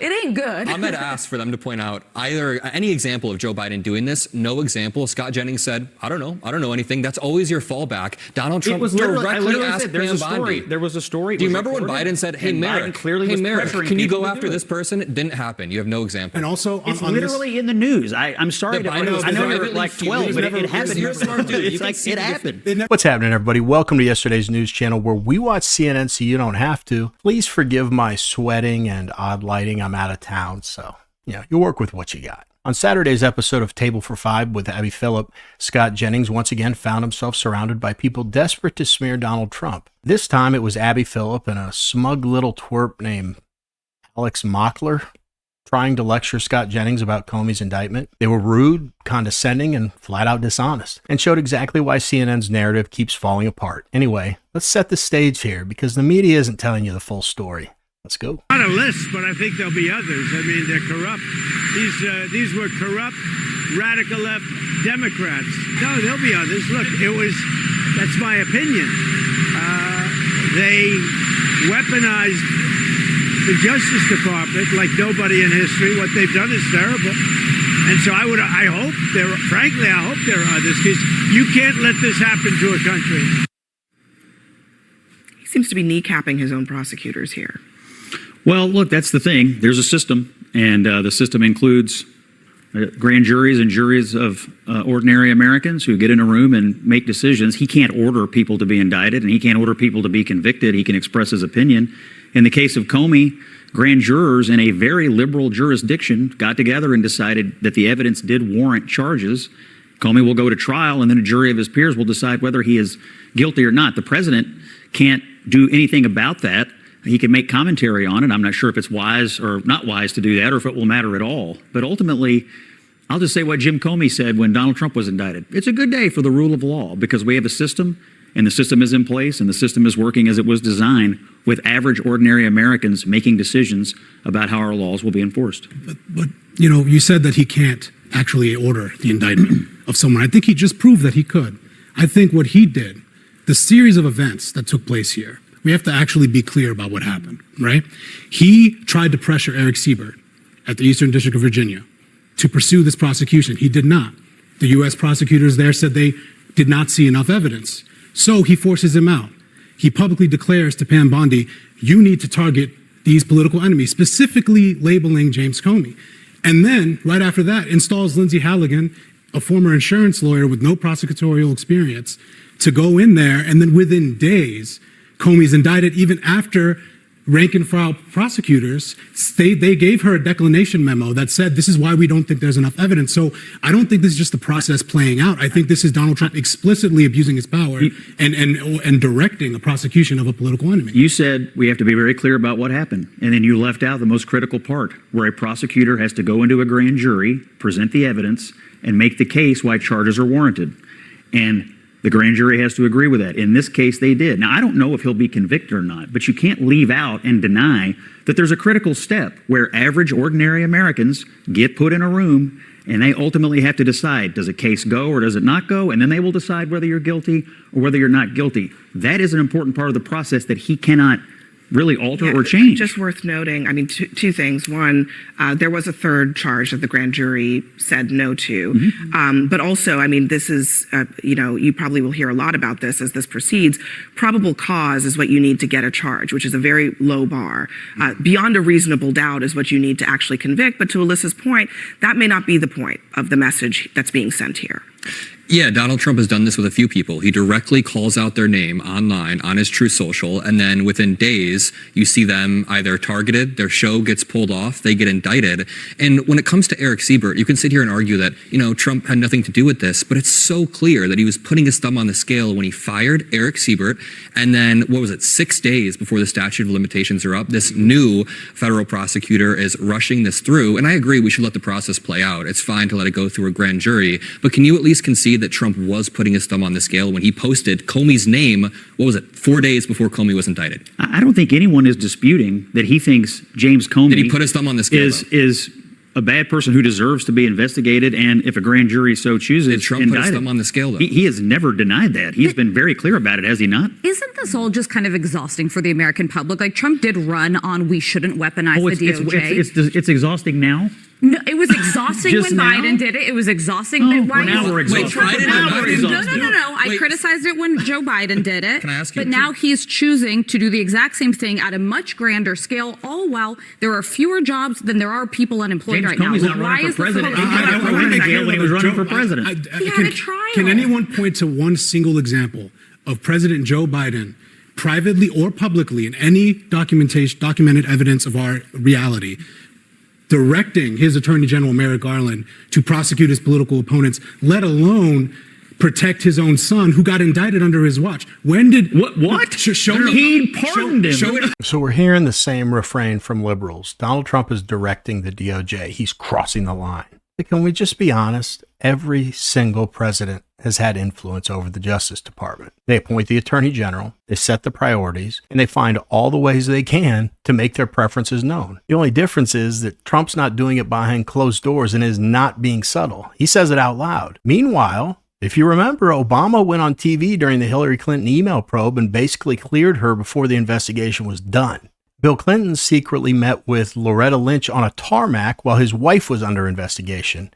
It ain't good. Ahmed asked for them to point out either any example of Joe Biden doing this. No example. Scott Jennings said, I don't know anything. That's always your fallback. Donald Trump directly asked Pam Bondi. There was a story. Do you remember when Biden said, hey, Merrick, can you go after this person? It didn't happen. You have no example. And also, it's literally in the news. I'm sorry. I know you're like 12, but it happened. It's like it happened. What's happening, everybody? Welcome to yesterday's news channel where we watch CNN so you don't have to. Please forgive my sweating and odd lighting. I'm out of town, so you work with what you got. On Saturday's episode of Table for Five with Abby Phillip, Scott Jennings once again found himself surrounded by people desperate to smear Donald Trump. This time it was Abby Phillip and a smug little twerp named Alex Makler trying to lecture Scott Jennings about Comey's indictment. They were rude, condescending, and flat out dishonest, and showed exactly why CNN's narrative keeps falling apart. Anyway, let's set the stage here because the media isn't telling you the full story. Let's go. Not a list, but I think there'll be others. I mean, they're corrupt. These were corrupt, radical left Democrats. No, there'll be others. Look, that's my opinion. They weaponized the Justice Department like nobody in history. What they've done is terrible. And so I hope there are others, because you can't let this happen to a country. He seems to be kneecapping his own prosecutors here. Well, look, that's the thing. There's a system, and the system includes grand juries and juries of ordinary Americans who get in a room and make decisions. He can't order people to be indicted, and he can't order people to be convicted. He can express his opinion. In the case of Comey, grand jurors in a very liberal jurisdiction got together and decided that the evidence did warrant charges. Comey will go to trial, and then a jury of his peers will decide whether he is guilty or not. The president can't do anything about that. He can make commentary on it. I'm not sure if it's wise or not wise to do that, or if it will matter at all. But ultimately, I'll just say what Jim Comey said when Donald Trump was indicted. It's a good day for the rule of law because we have a system, and the system is in place, and the system is working as it was designed, with average, ordinary Americans making decisions about how our laws will be enforced. But you said that he can't actually order the indictment of someone. I think he just proved that he could. I think what he did, the series of events that took place here, we have to actually be clear about what happened, right? He tried to pressure Eric Siebert at the Eastern District of Virginia to pursue this prosecution. He did not. The U.S. prosecutors there said they did not see enough evidence. So he forces him out. He publicly declares to Pam Bondi, you need to target these political enemies, specifically labeling James Comey. And then, right after that, installs Lindsay Halligan, a former insurance lawyer with no prosecutorial experience, to go in there, and then within days, Comey's indicted. Even after rank and file prosecutors, they gave her a declination memo that said, this is why we don't think there's enough evidence. So I don't think this is just the process playing out. I think this is Donald Trump explicitly abusing his power and directing a prosecution of a political enemy. You said we have to be very clear about what happened. And then you left out the most critical part, where a prosecutor has to go into a grand jury, present the evidence, and make the case why charges are warranted. And the grand jury has to agree with that. In this case, they did. Now, I don't know if he'll be convicted or not, but you can't leave out and deny that there's a critical step where average, ordinary Americans get put in a room and they ultimately have to decide, does a case go or does it not go? And then they will decide whether you're guilty or whether you're not guilty. That is an important part of the process that he cannot really alter or change. Just worth noting, I mean, two things. One, there was a third charge that the grand jury said no to. Mm-hmm. But also, I mean, this is, you probably will hear a lot about this as this proceeds. Probable cause is what you need to get a charge, which is a very low bar. Beyond a reasonable doubt is what you need to actually convict. But to Alyssa's point, that may not be the point of the message that's being sent here. Yeah, Donald Trump has done this with a few people. He directly calls out their name online on his Truth Social, and then within days, you see them either targeted, their show gets pulled off, they get indicted. And when it comes to Eric Siebert, you can sit here and argue that, Trump had nothing to do with this, but it's so clear that he was putting his thumb on the scale when he fired Eric Siebert, and then, 6 days before the statute of limitations are up, this new federal prosecutor is rushing this through. And I agree, we should let the process play out. It's fine to let it go through a grand jury, but can you at least concede that Trump was putting his thumb on the scale when he posted Comey's name, 4 days before Comey was indicted? I don't think anyone is disputing that he thinks James Comey Did he put his thumb on the scale, is a bad person who deserves to be investigated, and if a grand jury so chooses, Did Trump put his indicted. thumb on the scale, though? He has never denied that. He's been very clear about it, has he not? Isn't this all just kind of exhausting for the American public? Like, Trump did run on we shouldn't weaponize the DOJ. It's exhausting now. No, it was exhausting Just when now? Biden did it. It was exhausting. Oh, Why well, now is- we're exhausted. Trump- Wait, Biden now and we're Biden- exhausted. No. I Wait. criticized it when Joe Biden did it. Can I ask you But now he's choosing to do the exact same thing at a much grander scale, all while there are fewer jobs than there are people unemployed James right Comey's now. not Why running is for this president. so- I went to jail when he was running for president. He had a trial. Can anyone point to one single example of President Joe Biden, privately or publicly, in any documented evidence of our reality, directing his Attorney General Merrick Garland to prosecute his political opponents, let alone protect his own son, who got indicted under his watch? When did What? Show me. He pardoned him. Show it. So we're hearing the same refrain from liberals. Donald Trump is directing the DOJ. He's crossing the line. But can we just be honest? Every single president has had influence over the Justice Department. They appoint the Attorney General, they set the priorities, and they find all the ways they can to make their preferences known. The only difference is that Trump's not doing it behind closed doors and is not being subtle. He says it out loud. Meanwhile, if you remember, Obama went on TV during the Hillary Clinton email probe and basically cleared her before the investigation was done. Bill Clinton secretly met with Loretta Lynch on a tarmac while his wife was under investigation.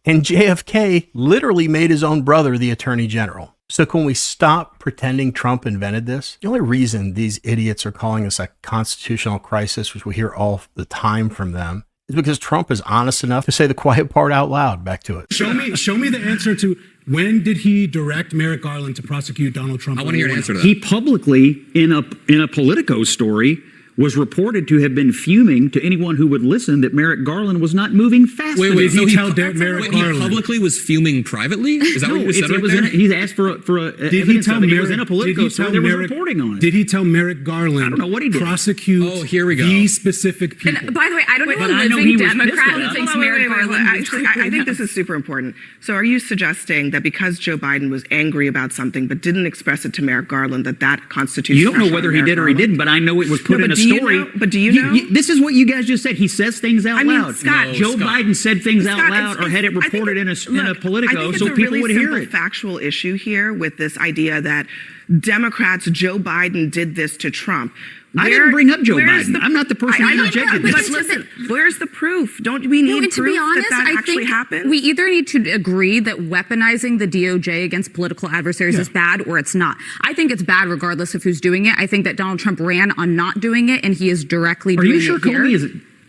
And JFK literally made his own brother the Attorney General. So can we stop pretending Trump invented this? The only reason these idiots are calling this a constitutional crisis, which we hear all the time from them, is because Trump is honest enough to say the quiet part out loud. Back to it. Show me the answer to when did he direct Merrick Garland to prosecute Donald Trump? I want to hear an answer to that. He publicly, in a Politico story, was reported to have been fuming to anyone who would listen that Merrick Garland was not moving fast enough. Did he tell Wait, Merrick he Garland? publicly was fuming privately? Is that what you said right was there? he's asked for a Did he evidence tell of it. He Merrick? was in a Politico story. There was reporting on it. Did he tell Merrick Garland? I don't know what he did. Prosecute. Oh, here we go. These specific people. And by the way, I don't know but a I know living he was pissed Democrat at who us. thinks Hold on, Merrick wait. Garland. Actually, I think this is super important. So are you suggesting that because Joe Biden was angry about something but didn't express it to Merrick Garland, that constitutes You don't know pressure whether on he Merrick did or he Garland? didn't, but I know it was put No, in but a do you story. know- but do you know? This is what you guys just said. He says things out I mean, loud. Scott, Joe Scott. Biden said things out Scott, loud or had it I think reported in a look, Politico I think so it's a people really would hear simple it. factual issue here with this idea that Democrats, Joe Biden did this to Trump. I didn't bring up Joe where's Biden. I'm not the person I who know, rejected but this. listen, where's the proof? Don't we need No, and to proof be honest, that I actually think happened? we either need to agree that weaponizing the DOJ against political adversaries is bad or it's not. I think it's bad regardless of who's doing it. I think that Donald Trump ran on not doing it, and he is directly Are doing you sure it here. Comey is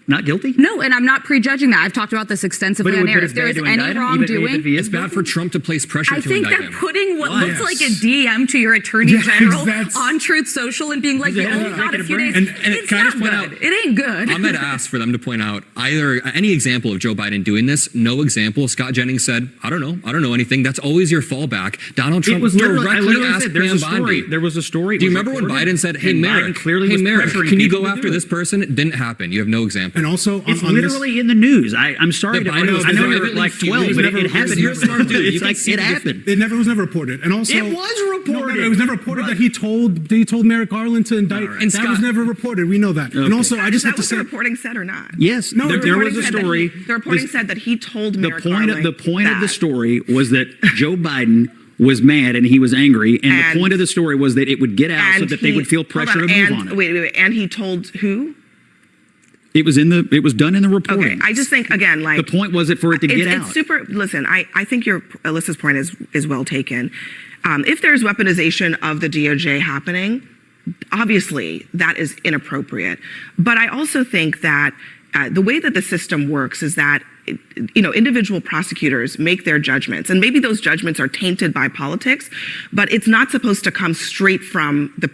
not guilty? No, and I'm not prejudging that. I've talked about this extensively on air. If there is any wrongdoing, It's bad for Trump to place pressure I to think indict that him. putting what looks Yes. like a DM to your attorney Yes, general that's- on Truth Social and being like, you only got a few days, And it's can I not just point good. out- It ain't good. I'm going to ask for them to point out either any example of Joe Biden doing this. No example. Scott Jennings said, I don't know anything. That's always your fallback. Donald Trump It was literally, I directly literally asked said, there's a Pam story. Bondi. There was a story. Do you it was remember when reported, Biden said, hey, and Merrick, Biden clearly was pressuring can you people go to after do this it. person? It didn't happen. You have no example. And also It's on this, literally in the news. I'm sorry The to Biden was I know you're privately like 12, fuming. but Never- it happened. You're a smart dude. You It's can like see it the happened. it was never reported. And also, It was reported. No, it was never reported that he told Merrick Garland to indict. And That was Scott- never reported. We know that. And also, I just Is have that to what say, the reporting said or not? Yes, No, there the was a reporting said that story. the reporting said that he told The Merrick point Garland of the that. story was that Joe Biden was mad and he was angry, and the point of the story was that it would get out so And that they would feel hold pressure to move on it. Wait. And he told who? It was done in the reporting. Okay, I just think again, like the point was it for it to get out. It's super. Listen, I think your Alyssa's point is well taken. If there's weaponization of the DOJ happening, obviously that is inappropriate. But I also think that the way that the system works is that individual prosecutors make their judgments, and maybe those judgments are tainted by politics, but it's not supposed to come straight from the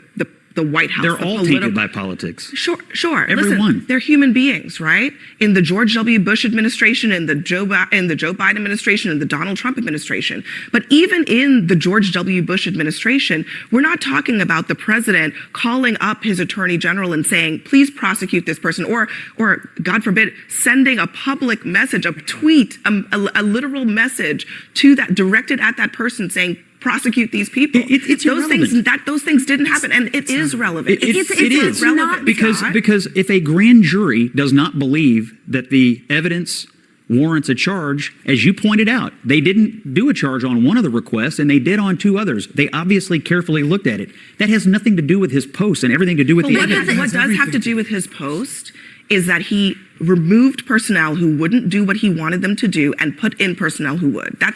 White House. They're the all tainted by politics. Sure. Everyone. Listen, they're human beings, right? In the George W. Bush administration, in the Joe Biden administration, and the Donald Trump administration. But even in the George W. Bush administration, we're not talking about the president calling up his attorney general and saying, please prosecute this person, or God forbid, sending a public message, a tweet, a literal message directed at that person saying, prosecute these people. It's irrelevant. Those things didn't happen, and it is relevant. It is relevant because if a grand jury does not believe that the evidence warrants a charge. As you pointed out, they didn't do a charge on one of the requests, and they did on two others. They obviously carefully looked at it. That has nothing to do with his post and everything to do with the evidence. What does have to do with his post is that he removed personnel who wouldn't do what he wanted them to do and put in personnel who would. But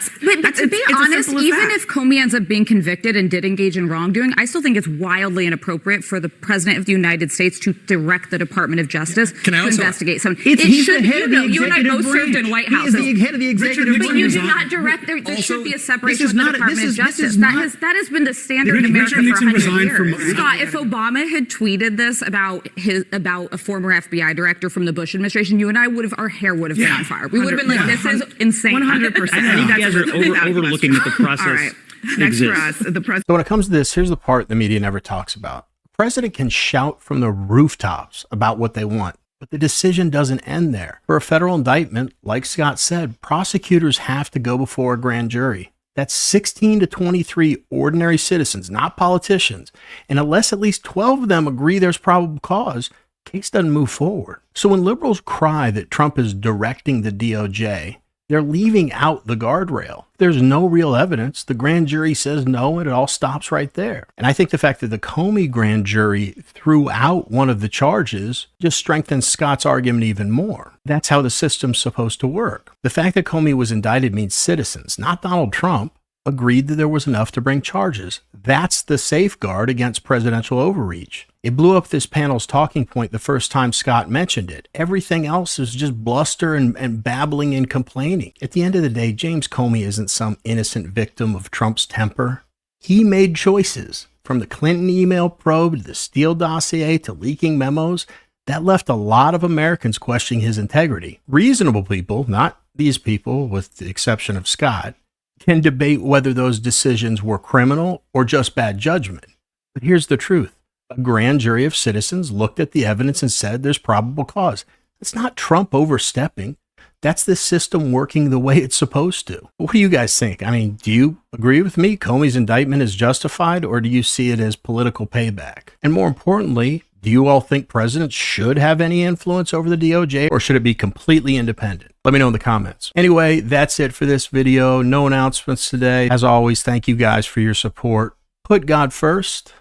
to be honest, even if Comey ends up being convicted and did engage in wrongdoing, I still think it's wildly inappropriate for the President of the United States to direct the Department of Justice to investigate someone. He's the head of the you and I both executive served in White House. He is the head of the executive branch. But you do not direct. There should be a separation of the Department of Justice. That has been the standard in America for 100 years. Scott, if Obama had tweeted this about a former FBI director from the Bush administration, you and I would have, our hair would have been on fire. We would have been like, this is insane. 100%. I think you guys are overlooking that the process All right. Next for us, the president. So when it comes to this, here's the part the media never talks about. The president can shout from the rooftops about what they want, but the decision doesn't end there. For a federal indictment, like Scott said, prosecutors have to go before a grand jury. That's 16 to 23 ordinary citizens, not politicians. And unless at least 12 of them agree there's probable cause, case doesn't move forward. So when liberals cry that Trump is directing the DOJ, they're leaving out the guardrail. If there's no real evidence, the grand jury says no, and it all stops right there. And I think the fact that the Comey grand jury threw out one of the charges just strengthens Scott's argument even more. That's how the system's supposed to work. The fact that Comey was indicted means citizens, not Donald Trump, agreed that there was enough to bring charges. That's the safeguard against presidential overreach. It blew up this panel's talking point the first time Scott mentioned it. Everything else is just bluster and babbling and complaining. At the end of the day, James Comey isn't some innocent victim of Trump's temper. He made choices, from the Clinton email probe to the Steele dossier to leaking memos, that left a lot of Americans questioning his integrity. Reasonable people, not these people with the exception of Scott, can debate whether those decisions were criminal or just bad judgment. But here's the truth. A grand jury of citizens looked at the evidence and said there's probable cause. It's not Trump overstepping. That's the system working the way it's supposed to. What do you guys think? I mean, do you agree with me? Comey's indictment is justified, or do you see it as political payback? And more importantly, do you all think presidents should have any influence over the DOJ, or should it be completely independent? Let me know in the comments. Anyway, that's it for this video. No announcements today. As always, thank you guys for your support. Put God first.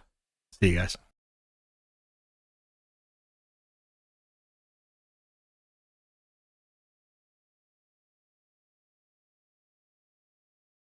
See you guys.